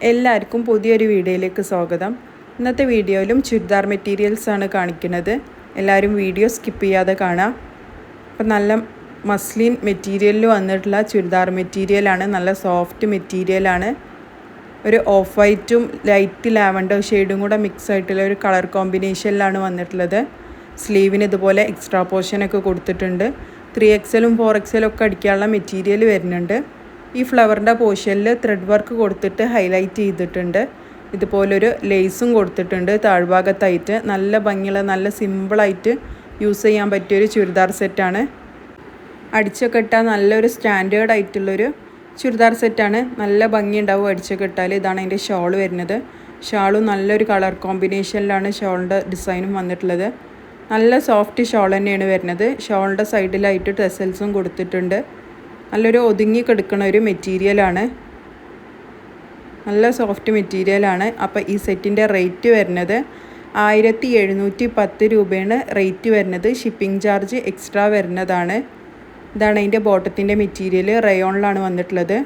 എല്ലാവർക്കും പുതിയൊരു വീഡിയോയിലേക്ക് സ്വാഗതം. ഇന്നത്തെ വീഡിയോയിലും ചുരിദാർ മെറ്റീരിയൽസ് ആണ് കാണിക്കുന്നത്. എല്ലാവരും വീഡിയോ സ്കിപ്പ് ചെയ്യാതെ കാണാം. അപ്പോൾ നല്ല മസ്ലിൻ മെറ്റീരിയലിൽ വന്നിട്ടുള്ള ചുരിദാർ മെറ്റീരിയലാണ്. നല്ല സോഫ്റ്റ് മെറ്റീരിയലാണ്. ഒരു ഓഫ് വൈറ്റും ലൈറ്റ് ലാവൻഡർ ഷെയ്ഡും കൂടെ മിക്സ് ആയിട്ടുള്ള ഒരു കളർ കോമ്പിനേഷനിലാണ് വന്നിട്ടുള്ളത്. സ്ലീവിന് ഇതുപോലെ എക്സ്ട്രാ പോർഷനൊക്കെ കൊടുത്തിട്ടുണ്ട്. 3XL 4XL ഒക്കെ അടിക്കാനുള്ള മെറ്റീരിയൽ വരുന്നുണ്ട്. ഈ ഫ്ലവറിൻ്റെ പോർഷനിൽ ത്രെഡ് വർക്ക് കൊടുത്തിട്ട് ഹൈലൈറ്റ് ചെയ്തിട്ടുണ്ട്. ഇതുപോലൊരു ലേസും കൊടുത്തിട്ടുണ്ട് താഴ്ഭാഗത്തായിട്ട്. നല്ല ഭംഗിയുള്ള നല്ല സിമ്പിളായിട്ട് യൂസ് ചെയ്യാൻ പറ്റിയൊരു ചുരിദാർ സെറ്റാണ്. അടിച്ചൊക്കെ ഇട്ടാൽ നല്ലൊരു സ്റ്റാൻഡേർഡ് ആയിട്ടുള്ളൊരു ചുരിദാർ സെറ്റാണ്. നല്ല ഭംഗിയുണ്ടാവും അടിച്ചൊക്കെ ഇട്ടാൽ. ഇതാണ് അതിൻ്റെ ഷോൾ വരുന്നത്. ഷാളും നല്ലൊരു കളർ കോമ്പിനേഷനിലാണ് ഷോളിൻ്റെ ഡിസൈനും വന്നിട്ടുള്ളത്. നല്ല സോഫ്റ്റ് ഷോൾ തന്നെയാണ് വരുന്നത്. ഷോളിൻ്റെ സൈഡിലായിട്ട് ടെസൽസും കൊടുത്തിട്ടുണ്ട്. നല്ലൊരു ഒതുങ്ങി കിടക്കുന്ന ഒരു മെറ്റീരിയലാണ്. നല്ല സോഫ്റ്റ് മെറ്റീരിയലാണ്. അപ്പോൾ ഈ സെറ്റിൻ്റെ റേറ്റ് വരുന്നത് 1710 രൂപയാണ് റേറ്റ് വരുന്നത്. ഷിപ്പിംഗ് ചാർജ് എക്സ്ട്രാ വരുന്നതാണ്. ഇതാണ് അതിൻ്റെ ബോട്ടത്തിൻ്റെ മെറ്റീരിയൽ. റയോണിലാണ് വന്നിട്ടുള്ളത്.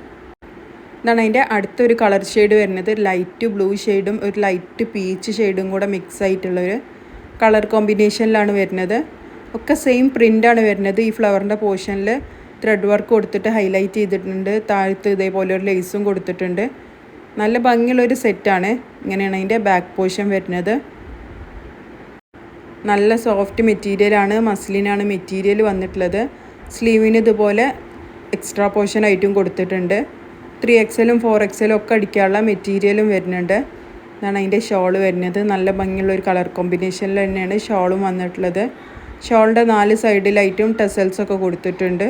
ഇതാണ് അതിൻ്റെ അടുത്തൊരു കളർ ഷെയ്ഡ് വരുന്നത്. ലൈറ്റ് ബ്ലൂ ഷെയ്ഡും ഒരു ലൈറ്റ് പീച്ച് ഷെയ്ഡും കൂടെ മിക്സ് ആയിട്ടുള്ളൊരു കളർ കോമ്പിനേഷനിലാണ് വരുന്നത്. ഒക്കെ സെയിം പ്രിൻ്റാണ് വരുന്നത്. ഈ ഫ്ലവറിൻ്റെ പോർഷനിൽ ത്രെഡ് വർക്ക് കൊടുത്തിട്ട് ഹൈലൈറ്റ് ചെയ്തിട്ടുണ്ട്. താഴത്ത് ഇതേപോലെ ഒരു ലേസും കൊടുത്തിട്ടുണ്ട്. നല്ല ഭംഗിയുള്ളൊരു സെറ്റാണ്. ഇങ്ങനെയാണ് അതിൻ്റെ ബാക്ക് പോർഷൻ വരുന്നത്. നല്ല സോഫ്റ്റ് മെറ്റീരിയലാണ്. മസ്ലിനാണ് മെറ്റീരിയൽ വന്നിട്ടുള്ളത്. സ്ലീവിന് ഇതുപോലെ എക്സ്ട്രാ പോർഷൻ ആയിട്ടും കൊടുത്തിട്ടുണ്ട്. 3XL 4XL ഒക്കെ അടിക്കാനുള്ള മെറ്റീരിയലും വരുന്നുണ്ട്. ഇതാണ് അതിൻ്റെ ഷോൾ വരുന്നത്. നല്ല ഭംഗിയുള്ളൊരു കളർ കോമ്പിനേഷനിൽ തന്നെയാണ് ഷോളും വന്നിട്ടുള്ളത്. ഷോളിൻ്റെ 4 സൈഡിലായിട്ടും ടെസൽസൊക്കെ കൊടുത്തിട്ടുണ്ട്.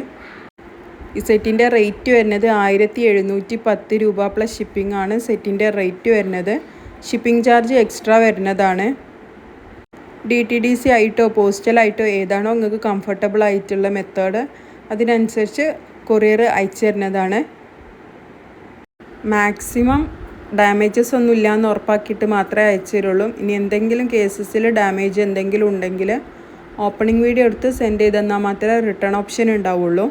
ഈ സെറ്റിൻ്റെ റേറ്റ് വരുന്നത് 1710 രൂപ പ്ലസ് ഷിപ്പിംഗ് ആണ് സെറ്റിൻ്റെ റേറ്റ് വരുന്നത്. ഷിപ്പിംഗ് ചാർജ് എക്സ്ട്രാ വരുന്നതാണ്. DTDC ആയിട്ടോ പോസ്റ്റലായിട്ടോ ഏതാണോ നിങ്ങൾക്ക് കംഫർട്ടബിൾ ആയിട്ടുള്ള മെത്തേഡ് അതിനനുസരിച്ച് കൊറിയർ അയച്ചു തരുന്നതാണ്. മാക്സിമം ഡാമേജസ് ഒന്നും ഇല്ലയെന്ന് ഉറപ്പാക്കിയിട്ട് മാത്രമേ അയച്ചു തരുള്ളൂ. ഇനി എന്തെങ്കിലും കേസസിൽ ഡാമേജ് എന്തെങ്കിലും ഉണ്ടെങ്കിൽ ഓപ്പണിംഗ് വീഡിയോ എടുത്ത് സെൻഡ് ചെയ്ത് തന്നാൽ മാത്രമേ റിട്ടേൺ ഓപ്ഷൻ ഉണ്ടാവുള്ളൂ.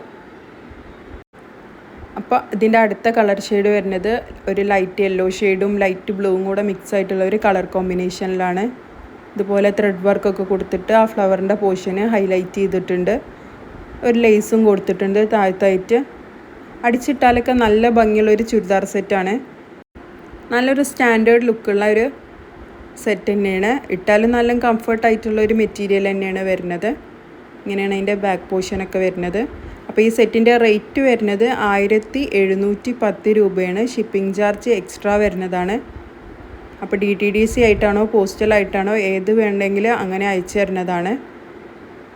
അപ്പോൾ ഇതിൻ്റെ അടുത്ത കളർ ഷെയ്ഡ് വരുന്നത് ഒരു ലൈറ്റ് യെല്ലോ ഷെയ്ഡും ലൈറ്റ് ബ്ലൂവും കൂടെ മിക്സ് ആയിട്ടുള്ള ഒരു കളർ കോമ്പിനേഷനിലാണ്. ഇതുപോലെ ത്രെഡ് വർക്കൊക്കെ കൊടുത്തിട്ട് ആ ഫ്ലവറിൻ്റെ പോർഷന് ഹൈലൈറ്റ് ചെയ്തിട്ടുണ്ട്. ഒരു ലേസും കൊടുത്തിട്ടുണ്ട് താഴത്തായിട്ട്. അടിച്ചിട്ടാലൊക്കെ നല്ല ഭംഗിയുള്ളൊരു ചുരിദാർ സെറ്റാണ്. നല്ലൊരു സ്റ്റാൻഡേർഡ് ലുക്കുള്ള ഒരു സെറ്റ് തന്നെയാണ്. ഇട്ടാലും നല്ല കംഫർട്ടായിട്ടുള്ള ഒരു മെറ്റീരിയൽ തന്നെയാണ് വരുന്നത്. ഇങ്ങനെയാണ് അതിൻ്റെ ബാക്ക് പോർഷനൊക്കെ വരുന്നത്. അപ്പോൾ ഈ സെറ്റിൻ്റെ റേറ്റ് വരുന്നത് 1710 രൂപയാണ്. ഷിപ്പിംഗ് ചാർജ് എക്സ്ട്രാ വരുന്നതാണ്. അപ്പോൾ DTDC ആയിട്ടാണോ പോസ്റ്റലായിട്ടാണോ ഏത് വേണ്ടെങ്കിൽ അങ്ങനെ അയച്ചു തരുന്നതാണ്.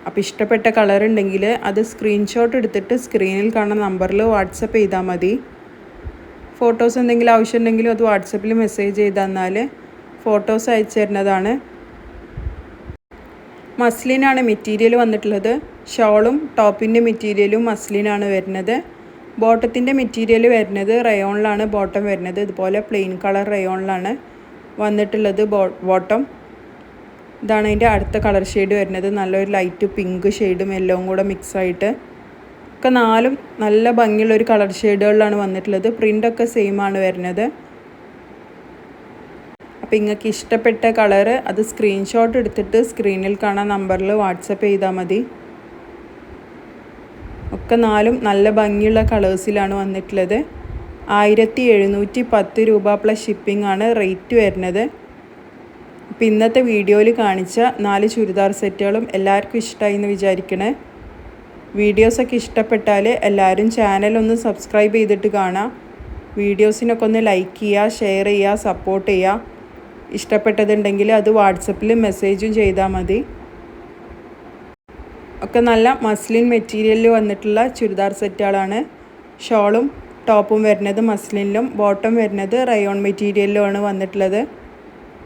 അപ്പോൾ ഇഷ്ടപ്പെട്ട കളർ ഉണ്ടെങ്കിൽ അത് സ്ക്രീൻഷോട്ട് എടുത്തിട്ട് സ്ക്രീനിൽ കാണുന്ന നമ്പറിൽ വാട്സപ്പ് ചെയ്താൽ മതി. ഫോട്ടോസ് എന്തെങ്കിലും ആവശ്യമുണ്ടെങ്കിലും അത് വാട്സപ്പിൽ മെസ്സേജ് ചെയ്ത് തന്നാൽ ഫോട്ടോസ് അയച്ചു തരുന്നതാണ്. മസ്ലിനാണ് മെറ്റീരിയൽ വന്നിട്ടുള്ളത്. ഷോളും ടോപ്പിൻ്റെ മെറ്റീരിയലും മസ്ലിനാണ് വരുന്നത്. ബോട്ടത്തിൻ്റെ മെറ്റീരിയൽ വരുന്നത് റയോണിലാണ് ബോട്ടം വരുന്നത്. ഇതുപോലെ പ്ലെയിൻ കളർ റയോണിലാണ് വന്നിട്ടുള്ളത് ബോട്ടം. ഇതാണ് അതിൻ്റെ അടുത്ത കളർ ഷെയ്ഡ് വരുന്നത്. നല്ലൊരു ലൈറ്റ് പിങ്ക് ഷെയ്ഡും യെല്ലോവും കൂടെ മിക്സ് ആയിട്ട് ഒക്കെ നാലും നല്ല ഭംഗിയുള്ളൊരു കളർ ഷെയ്ഡുകളിലാണ് വന്നിട്ടുള്ളത്. പ്രിൻ്റൊക്കെ സെയിം ആണ് വരുന്നത്. അപ്പോൾ നിങ്ങൾക്ക് ഇഷ്ടപ്പെട്ട കളറ് അത് സ്ക്രീൻഷോട്ട് എടുത്തിട്ട് സ്ക്രീനിൽ കാണാൻ നമ്പറിൽ വാട്സപ്പ് ചെയ്താൽ മതി. ഒക്കെ നാലും നല്ല ഭംഗിയുള്ള കളേഴ്സിലാണ് വന്നിട്ടുള്ളത്. 1710 രൂപ പ്ലസ് ഷിപ്പിംഗ് ആണ് റേറ്റ് വരുന്നത്. അപ്പോൾ ഇന്നത്തെ വീഡിയോയിൽ കാണിച്ച 4 ചുരിദാർ സെറ്റുകളും എല്ലാവർക്കും ഇഷ്ടമായി എന്ന് വിചാരിക്കണേ. വീഡിയോസൊക്കെ ഇഷ്ടപ്പെട്ടാൽ എല്ലാവരും ചാനലൊന്ന് സബ്സ്ക്രൈബ് ചെയ്തിട്ട് കാണാം. വീഡിയോസിനൊക്കെ ഒന്ന് ലൈക്ക് ചെയ്യുക, ഷെയർ ചെയ്യുക, സപ്പോർട്ട് ചെയ്യുക. ഇഷ്ടപ്പെട്ടതുണ്ടെങ്കിൽ അത് വാട്സപ്പിൽ മെസ്സേജും ചെയ്താൽ മതി. ഒക്കെ നല്ല മസ്ലിൻ മെറ്റീരിയലിൽ വന്നിട്ടുള്ള ചുരിദാർ സെറ്റുകളാണ്. ഷോളും ടോപ്പും വരുന്നത് മസ്ലിനിലും ബോട്ടം വരുന്നത് റയോൺ മെറ്റീരിയലിലുമാണ് വന്നിട്ടുള്ളത്.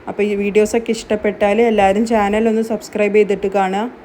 അപ്പോൾ ഈ വീഡിയോസൊക്കെ ഇഷ്ടപ്പെട്ടാൽ എല്ലാവരും ചാനൽ ഒന്ന് സബ്സ്ക്രൈബ് ചെയ്തിട്ട് കാണുക.